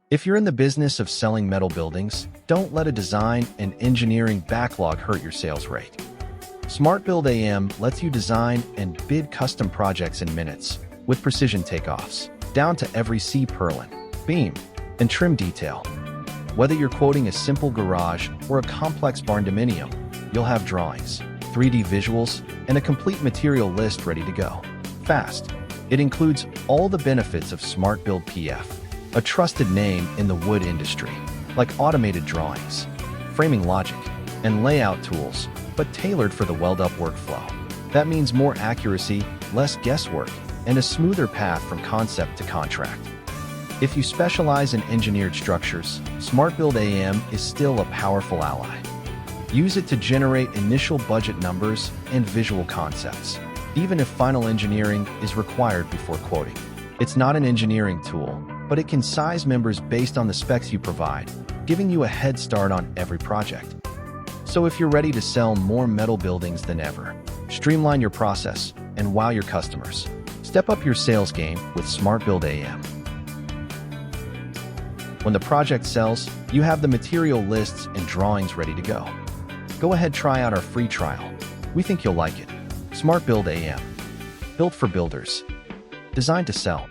If you're in the business of selling metal buildings, don't let a design and engineering backlog hurt your sales rate. Smartbuild AM lets you design and bid custom projects in minutes, with precision takeoffs, down to every C-purlin, beam, and trim detail. Whether you're quoting a simple garage or a complex barn dominium, you'll have drawings, 3D visuals, and a complete material list ready to go. Fast. It includes all the benefits of Smartbuild PF, a trusted name in the wood industry, like automated drawings, framing logic, and layout tools, but tailored for the weld-up workflow. That means more accuracy, less guesswork, and a smoother path from concept to contract. If you specialize in engineered structures, Smartbuild AM is still a powerful ally. Use it to generate initial budget numbers and visual concepts, even if final engineering is required before quoting. It's not an engineering tool, but it can size members based on the specs you provide, giving you a head start on every project. So if you're ready to sell more metal buildings than ever, streamline your process, and wow your customers, step up your sales game with Smartbuild AM. When the project sells, you have the material lists and drawings ready to go. Go ahead, try out our free trial. We think you'll like it. Smartbuild AM. Built for builders. Designed to sell.